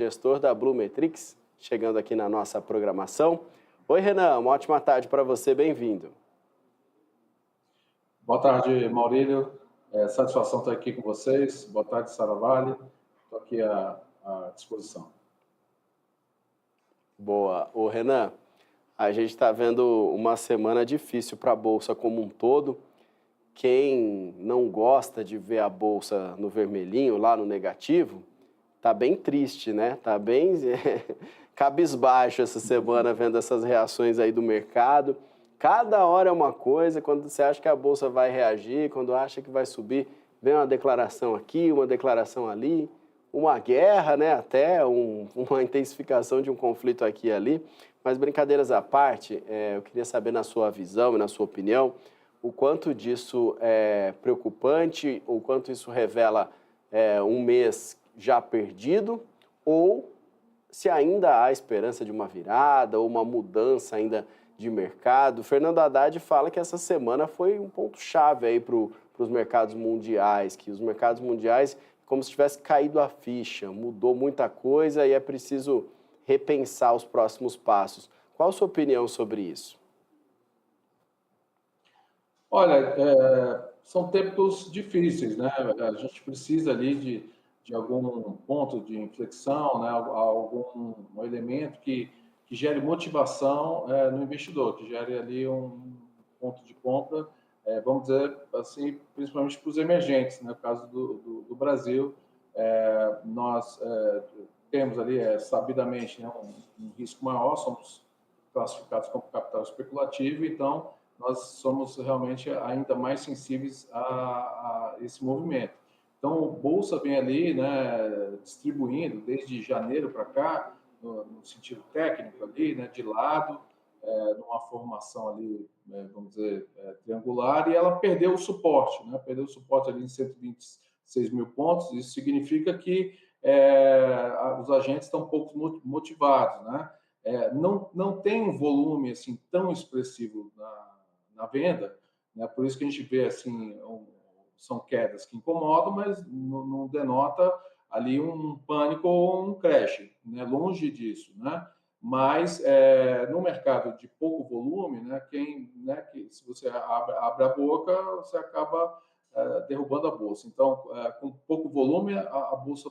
gestor da Blumetrix, chegando aqui na nossa programação. Oi, Renan, uma ótima tarde para você, bem-vindo. Boa tarde, Maurílio. Satisfação estar aqui com vocês. Boa tarde, Sara Vale. Estou aqui à disposição. Boa. Ô, Renan, a gente está vendo uma semana difícil para a Bolsa como um todo. Quem não gosta de ver a Bolsa no vermelhinho, lá no negativo, tá bem triste, né? Tá bem cabisbaixo essa semana vendo essas reações aí do mercado. Cada hora é uma coisa, quando você acha que a Bolsa vai reagir, quando acha que vai subir, vem uma declaração aqui, uma declaração ali, uma guerra, né? Até uma intensificação de um conflito aqui e ali. Mas brincadeiras à parte, eu queria saber na sua visão e na sua opinião, o quanto disso é preocupante, o quanto isso revela um mês já perdido, ou se ainda há esperança de uma virada ou uma mudança ainda de mercado. Fernando Haddad fala que essa semana foi um ponto-chave aí para os mercados mundiais, que os mercados mundiais, como se tivesse caído a ficha, mudou muita coisa e é preciso repensar os próximos passos. Qual a sua opinião sobre isso? Olha, são tempos difíceis, né? A gente precisa ali de algum ponto de inflexão, né? Algum elemento que gere motivação no investidor, que gere ali um ponto de compra, vamos dizer assim, principalmente para os emergentes, né? No caso do Brasil, nós temos ali, sabidamente, né, um risco maior, somos classificados como capital especulativo, então nós somos realmente ainda mais sensíveis a esse movimento. Então, o Bolsa vem ali, né, distribuindo desde janeiro para cá, no sentido técnico ali, né, de lado, numa formação ali, vamos dizer, triangular, e ela perdeu o suporte, né, perdeu o suporte ali em 126 mil pontos. Isso significa que os agentes estão um pouco motivados, né? Não tem um volume assim tão expressivo na venda, né? Por isso que a gente vê assim, são quedas que incomodam, mas não denota ali um pânico ou um crash, né? Longe disso, né? Mas no mercado de pouco volume, né? Se você abre a boca, você acaba derrubando a bolsa. Então, com pouco volume, a bolsa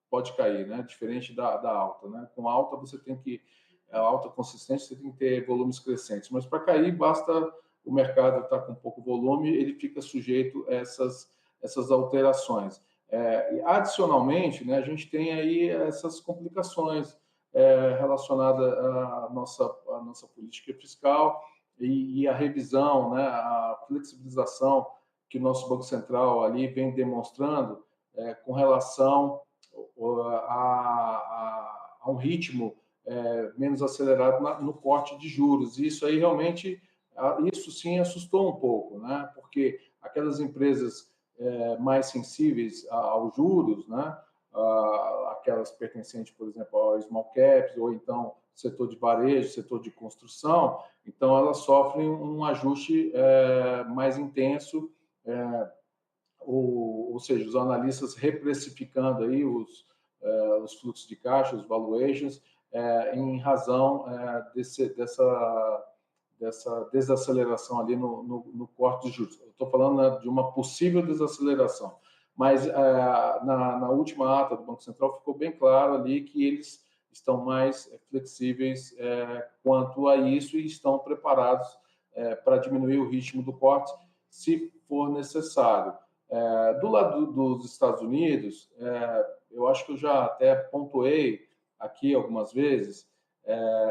pode cair, né? Diferente da alta, né? Com alta você tem que alta consistente, você tem que ter volumes crescentes, mas para cair basta o mercado estar com pouco volume, ele fica sujeito a essas alterações. Adicionalmente, né, a gente tem aí essas complicações relacionadas à nossa política fiscal e a revisão, né, a flexibilização que o nosso Banco Central ali vem demonstrando com relação a um ritmo menos acelerado no corte de juros. E isso aí realmente, isso sim assustou um pouco, né? Porque aquelas empresas mais sensíveis aos juros, né? Aquelas pertencentes, por exemplo, ao small caps, ou então setor de varejo, setor de construção, então elas sofrem um ajuste mais intenso, ou seja, os analistas reprecificando aí os fluxos de caixa, os valuations, em razão dessa desaceleração ali no corte de juros. Eu estou falando, né, de uma possível desaceleração, mas na última ata do Banco Central ficou bem claro ali que eles estão mais flexíveis quanto a isso e estão preparados para diminuir o ritmo do corte, se for necessário. Do lado dos Estados Unidos, eu acho que eu já até pontuei aqui algumas vezes,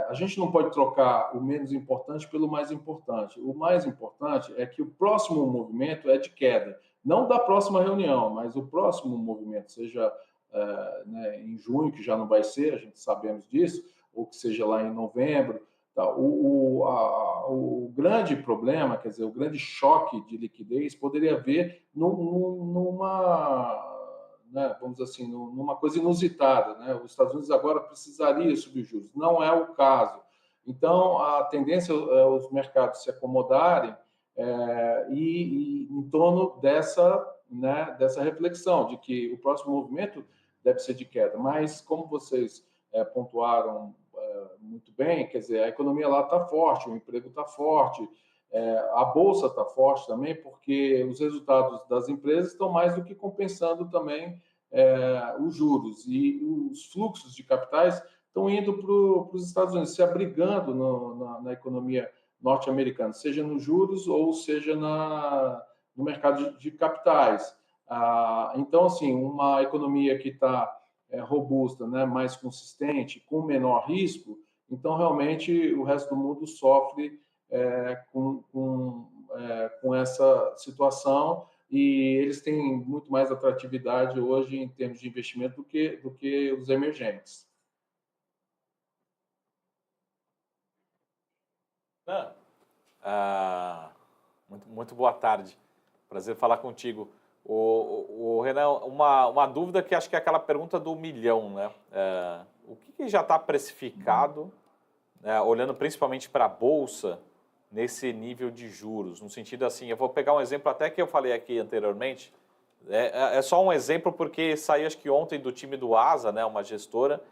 a gente não pode trocar o menos importante pelo mais importante. O mais importante é que o próximo movimento é de queda, não da próxima reunião, mas o próximo movimento, seja né, em junho, que já não vai ser, a gente sabemos disso, ou que seja lá em novembro. Tá? O grande problema, quer dizer, o grande choque de liquidez poderia haver né, vamos dizer assim, numa coisa inusitada, né? Os Estados Unidos agora precisariam subir juros. Não é o caso. Então, a tendência é os mercados se acomodarem e em torno dessa reflexão de que o próximo movimento deve ser de queda. Mas, como vocês pontuaram muito bem, quer dizer, a economia lá está forte, o emprego está forte, a bolsa está forte também, porque os resultados das empresas estão mais do que compensando também os juros, e os fluxos de capitais estão indo para os Estados Unidos, se abrigando na economia norte-americana, seja nos juros ou seja no mercado de capitais. Então, assim, uma economia que está robusta, né, mais consistente, com menor risco, então realmente o resto do mundo sofre com essa situação, e eles têm muito mais atratividade hoje em termos de investimento do que os emergentes. Muito boa tarde. Prazer falar contigo. O Renan, uma dúvida que acho que é aquela pergunta do milhão, né? O que já está precificado, olhando principalmente para a Bolsa, nesse nível de juros? No sentido assim, eu vou pegar um exemplo até que eu falei aqui anteriormente, é só um exemplo porque saiu acho que ontem do time do ASA, né, uma gestora,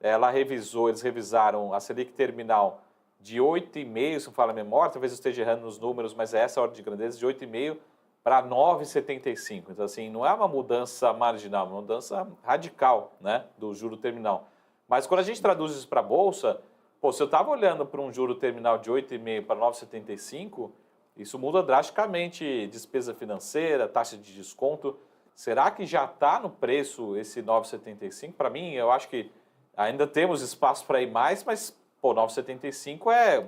eles revisaram a Selic terminal de 8,5, se não fala a memória, talvez eu esteja errando nos números, mas essa é a ordem de grandeza, de 8,5 para 9,75. Então, assim, não é uma mudança marginal, é uma mudança radical, né, do juro terminal. Mas quando a gente traduz isso para a Bolsa, se eu estava olhando para um juro terminal de 8,5 para 9,75, isso muda drasticamente despesa financeira, taxa de desconto. Será que já está no preço esse 9,75? Para mim, eu acho que ainda temos espaço para ir mais, mas 9,75 é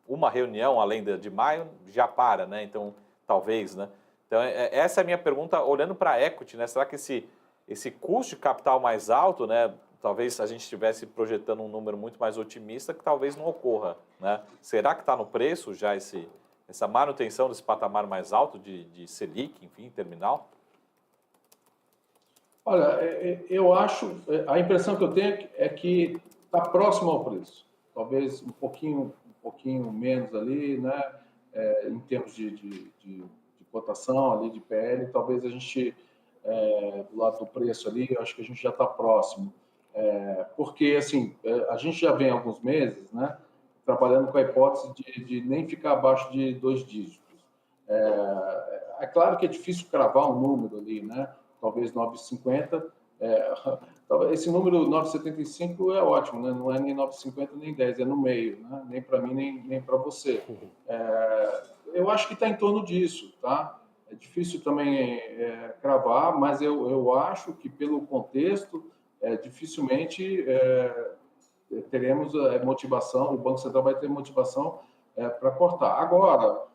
uma reunião além de maio, já para, né? Então, talvez, né? Então, essa é a minha pergunta, olhando para a equity, né? Será que esse custo de capital mais alto, né? Talvez a gente estivesse projetando um número muito mais otimista, que talvez não ocorra, né? Será que está no preço já essa manutenção desse patamar mais alto de Selic, enfim, terminal? Olha, eu acho, a impressão que eu tenho é que está próximo ao preço. Talvez um pouquinho menos ali, né? Em termos de cotação ali, de PL, talvez a gente, do lado do preço ali, eu acho que a gente já está próximo. Porque, assim, a gente já vem há alguns meses, né, trabalhando com a hipótese de nem ficar abaixo de 2 dígitos. É claro que é difícil cravar um número ali, né? Talvez 9,50. Esse número 9,75 é ótimo, né? Não é nem 9,50 nem 10, é no meio, né? Nem para mim, nem para você. Eu acho que está em torno disso, tá? É difícil também cravar, mas eu acho que pelo contexto, dificilmente teremos motivação, o Banco Central vai ter motivação para cortar. Agora,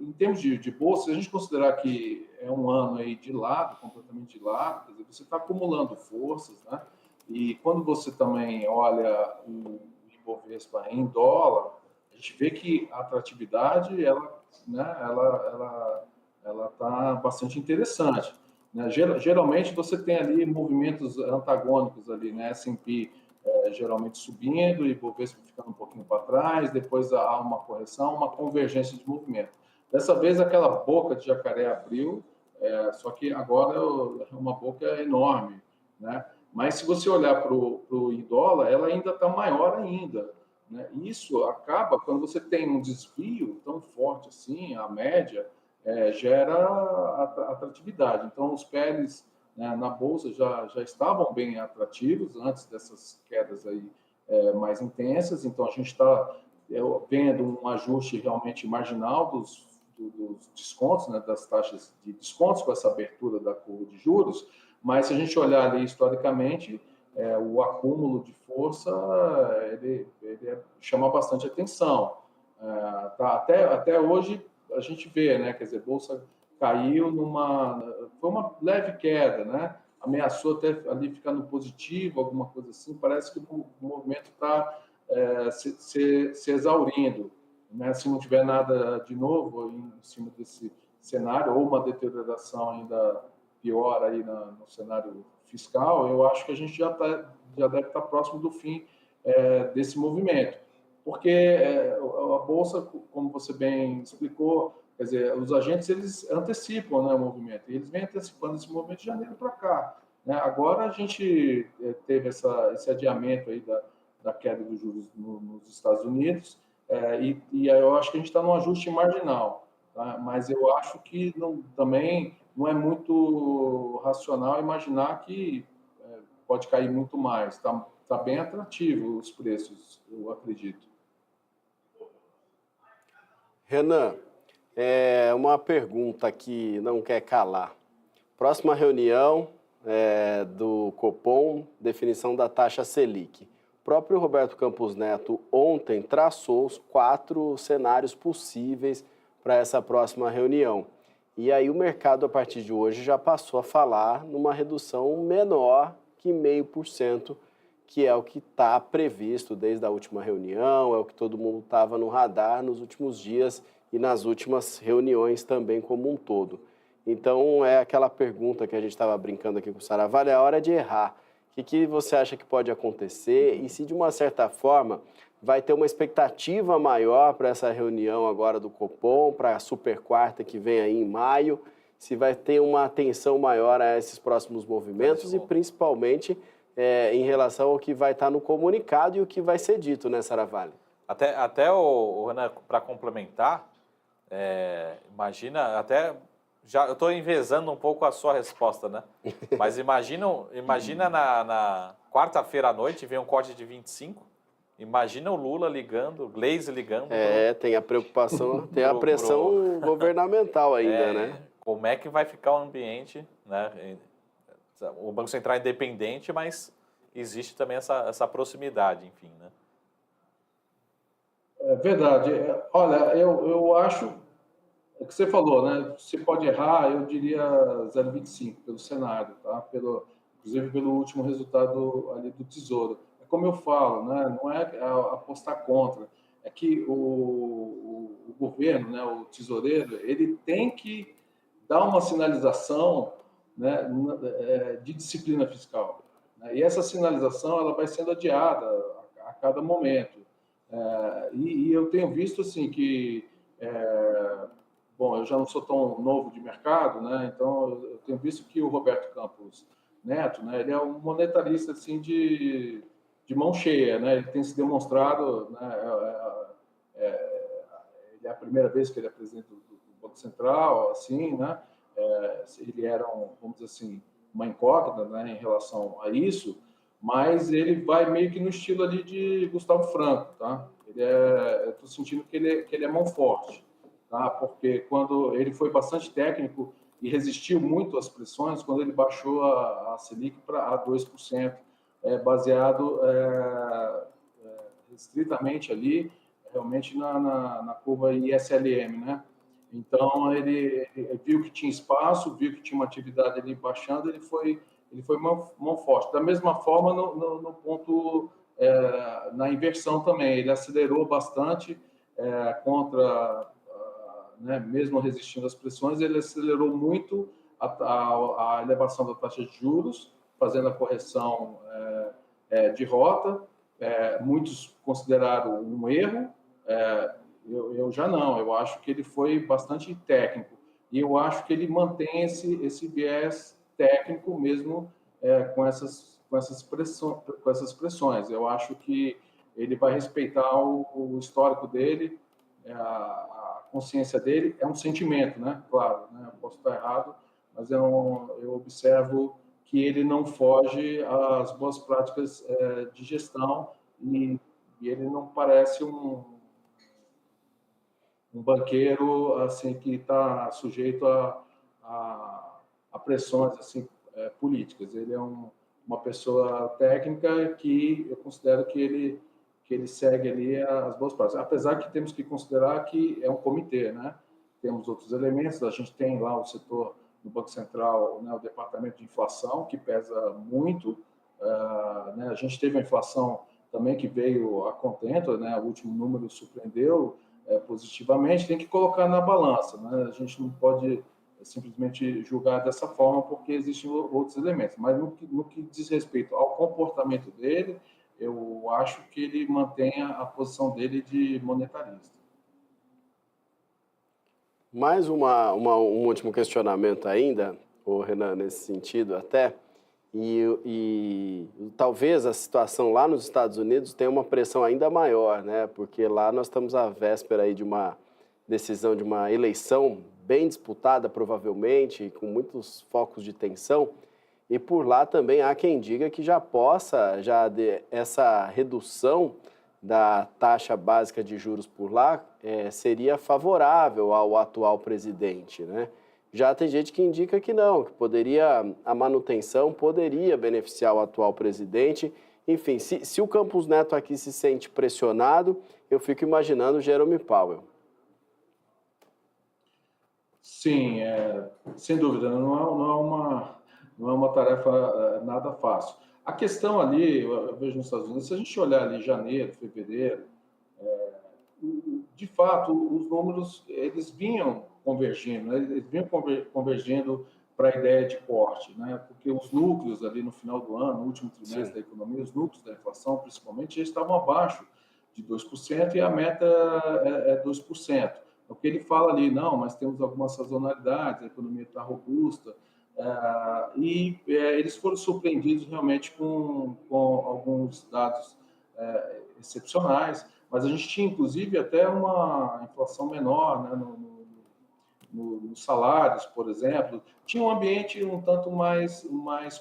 em termos de bolsa, se a gente considerar que é um ano aí de lado, completamente de lado, quer dizer, você está acumulando forças, né? E quando você também olha o Ibovespa em dólar, a gente vê que a atratividade ela está bastante interessante, né? Geralmente você tem ali movimentos antagônicos ali, né? S&P geralmente subindo e Ibovespa ficando um pouquinho para trás, depois há uma correção, uma convergência de movimento. Dessa vez aquela boca de jacaré abriu, só que agora é uma boca enorme, né? Mas se você olhar para o dólar, ela ainda está maior ainda, né? Isso acaba quando você tem um desvio tão forte assim, a média gera atratividade. Então os PLs, né, na bolsa já estavam bem atrativos antes dessas quedas aí mais intensas. Então a gente está vendo um ajuste realmente marginal dos descontos, né, das taxas de descontos com essa abertura da curva de juros. Mas se a gente olhar ali historicamente, o acúmulo de força ele chama bastante atenção. Tá, até hoje a gente vê, né? Quer dizer, bolsa caiu foi uma leve queda, né? Ameaçou até ali ficar no positivo, alguma coisa assim. Parece que o movimento está se exaurindo, né? Se não tiver nada de novo em cima desse cenário ou uma deterioração ainda pior aí no cenário fiscal, eu acho que a gente já deve estar próximo do fim desse movimento, porque a bolsa, como você bem explicou, quer dizer, os agentes eles antecipam, né, o movimento, e eles vêm antecipando esse movimento de janeiro para cá. né? Agora a gente teve esse adiamento aí da queda dos juros nos Estados Unidos, e eu acho que a gente está num ajuste marginal, tá? Mas eu acho que também não é muito racional imaginar que pode cair muito mais. Tá bem atrativo os preços, eu acredito. Renan, uma pergunta que não quer calar. Próxima reunião do Copom, definição da taxa Selic. O próprio Roberto Campos Neto ontem traçou os 4 cenários possíveis para essa próxima reunião. E aí o mercado, a partir de hoje, já passou a falar numa redução menor que 0,5%, que é o que está previsto desde a última reunião, é o que todo mundo estava no radar nos últimos dias e nas últimas reuniões também como um todo. Então, é aquela pergunta que a gente estava brincando aqui com o Saravalho, é a hora de errar. O que você acha que pode acontecer e se, de uma certa forma, vai ter uma expectativa maior para essa reunião agora do Copom, para a super quarta que vem aí em maio, se vai ter uma atenção maior a esses próximos movimentos e, principalmente, em relação ao que vai estar no comunicado e o que vai ser dito, né, Saravalho? Até Renan, para complementar, imagina, eu estou envezando um pouco a sua resposta, né? Mas imagina na quarta-feira à noite vem um corte de 25. Imagina o Lula ligando, o Gleisi ligando. Tem a preocupação, tem a pressão governamental ainda, né? Como é que vai ficar o ambiente, né? O Banco Central é independente, mas existe também essa proximidade, enfim, né? É verdade. Olha, eu acho o que você falou, né? Se pode errar, eu diria 0,25 pelo cenário, tá? Inclusive pelo último resultado ali do Tesouro. É como eu falo, né? Não é apostar contra, é que o governo, né? O tesoureiro, ele tem que dar uma sinalização, né? De disciplina fiscal, né? E essa sinalização ela vai sendo adiada a cada momento. E eu tenho visto assim que bom, eu já não sou tão novo de mercado, né? Então eu tenho visto que o Roberto Campos Neto, né? Ele é um monetarista assim de mão cheia, né? Ele tem se demonstrado, né? Ele é a primeira vez que ele é presidente do Banco Central, assim, né? Ele era vamos dizer assim, uma incógnita, né? Em relação a isso, mas ele vai meio que no estilo ali de Gustavo Franco, tá? Eu estou sentindo que ele é mão forte. Tá? Porque quando ele foi bastante técnico e resistiu muito às pressões, quando ele baixou a Selic para 2%, baseado estritamente ali, realmente na curva ISLM, né? Então ele viu que tinha espaço, viu que tinha uma atividade ali baixando, ele foi mão forte. Da mesma forma no ponto na inversão também, ele acelerou bastante contra, né, mesmo resistindo às pressões, ele acelerou muito a elevação da taxa de juros, fazendo a correção de rota. Muitos consideraram um erro, eu já não, eu acho que ele foi bastante técnico, e eu acho que ele mantém esse viés técnico mesmo com essas pressões. Eu acho que ele vai respeitar o histórico dele, a consciência dele, é um sentimento, né? Claro, né? Eu posso estar errado, mas eu observo que ele não foge às boas práticas de gestão e ele não parece um banqueiro assim que está sujeito a pressões assim políticas. Ele é uma pessoa técnica que eu considero que ele segue ali as boas práticas. Apesar que temos que considerar que é um comitê, né? Temos outros elementos, a gente tem lá o setor no Banco Central, né, o departamento de inflação, que pesa muito, né? A gente teve a inflação também que veio a contento, né? O último número surpreendeu positivamente, tem que colocar na balança, né? A gente não pode simplesmente julgar dessa forma porque existem outros elementos, mas no que diz respeito ao comportamento dele, eu acho que ele mantém a posição dele de monetarista. Mais um último questionamento ainda, Renan, nesse sentido até, E talvez a situação lá nos Estados Unidos tenha uma pressão ainda maior, né? Porque lá nós estamos à véspera aí de uma decisão, de uma eleição bem disputada, provavelmente, com muitos focos de tensão. E por lá também há quem diga que essa redução da taxa básica de juros por lá seria favorável ao atual presidente, né? Já tem gente que indica que não, que a manutenção poderia beneficiar o atual presidente. Enfim, se o Campos Neto aqui se sente pressionado, eu fico imaginando o Jerome Powell. Sim, sem dúvida, não é uma tarefa nada fácil. A questão ali, eu vejo nos Estados Unidos, se a gente olhar ali janeiro, fevereiro, de fato, os números eles vinham convergindo, né? Eles vinham convergindo para a ideia de corte, né? Porque os núcleos ali no final do ano, no último trimestre Sim. da economia, os núcleos da inflação, principalmente, já estavam abaixo de 2% e a meta é 2%. O que ele fala ali, não, mas temos algumas sazonalidades, a economia está robusta, eles foram surpreendidos realmente com alguns dados excepcionais, mas a gente tinha, inclusive, até uma inflação menor, né, nos salários, por exemplo. Tinha um ambiente um tanto mais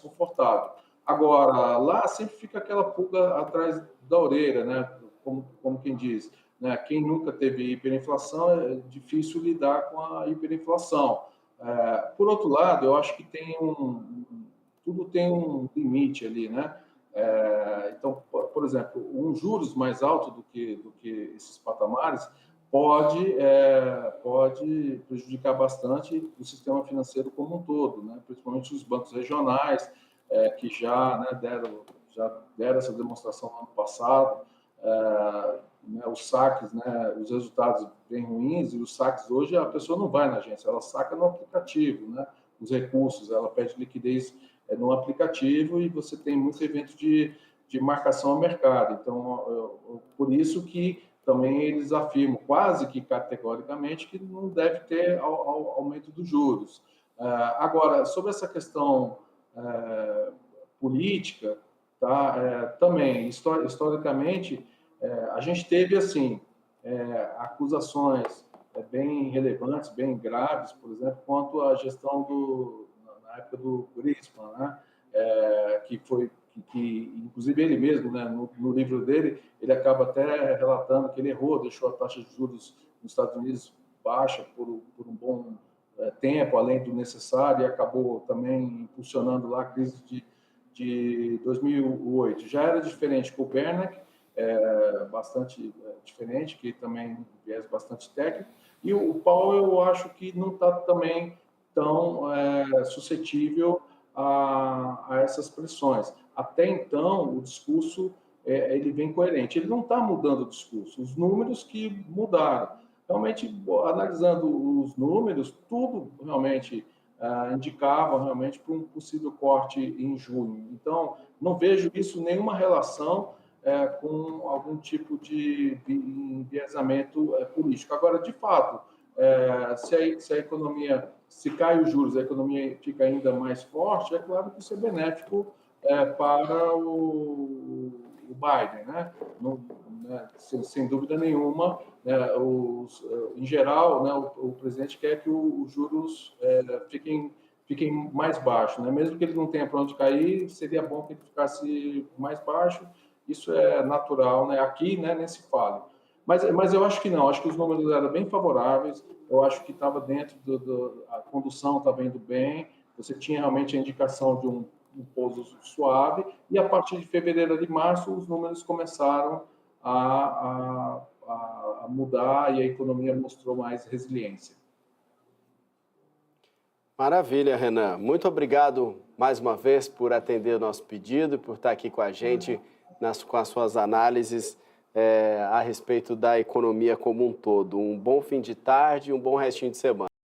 confortável. Agora, lá sempre fica aquela pulga atrás da orelha, né, como quem diz. Né, quem nunca teve hiperinflação, é difícil lidar com a hiperinflação. Por outro lado, eu acho que tudo tem um limite ali, né? Então, por exemplo, um juros mais alto do que esses patamares pode prejudicar bastante o sistema financeiro como um todo, né? Principalmente os bancos regionais, que já deram essa demonstração no ano passado, né, os saques, né, os resultados bem ruins, e os saques hoje a pessoa não vai na agência, ela saca no aplicativo, né, os recursos, ela pede liquidez no aplicativo e você tem muito evento de marcação ao mercado. Então, por isso que também eles afirmam quase que categoricamente que não deve ter aumento dos juros. Agora, sobre essa questão política, tá, também, historicamente, a gente teve, assim, acusações bem relevantes, bem graves, por exemplo, quanto à gestão na época do Greenspan, né? Que inclusive ele mesmo, né, no livro dele, ele acaba até relatando que ele errou, deixou a taxa de juros nos Estados Unidos baixa por um bom tempo, além do necessário, e acabou também impulsionando lá a crise de 2008. Já era diferente com o Bernanke, bastante diferente, que também viés bastante técnico, e o Powell eu acho que não está também tão suscetível a essas pressões. Até então, o discurso ele vem coerente. Ele não está mudando o discurso, os números que mudaram. Realmente, analisando os números, tudo realmente indicava realmente para um possível corte em junho. Então, não vejo isso nenhuma relação com algum tipo de enviesamento político. Agora, de fato, se a economia, se cai os juros, a economia fica ainda mais forte, é claro que isso é benéfico para o Biden, né? Sem dúvida nenhuma, né? Em geral, né, o presidente quer que os juros fiquem mais baixos, né? Mesmo que ele não tenha para onde cair, seria bom que ele ficasse mais baixo. Isso é natural, né? Aqui, né, nem se fala. Mas eu acho que não, acho que os números eram bem favoráveis, eu acho que estava dentro a condução estava indo bem, você tinha realmente a indicação de um pouso suave, e a partir de fevereiro e março os números começaram a mudar e a economia mostrou mais resiliência. Maravilha, Renan. Muito obrigado mais uma vez por atender o nosso pedido e por estar aqui com a gente com as suas análises a respeito da economia como um todo. Um bom fim de tarde e um bom restinho de semana.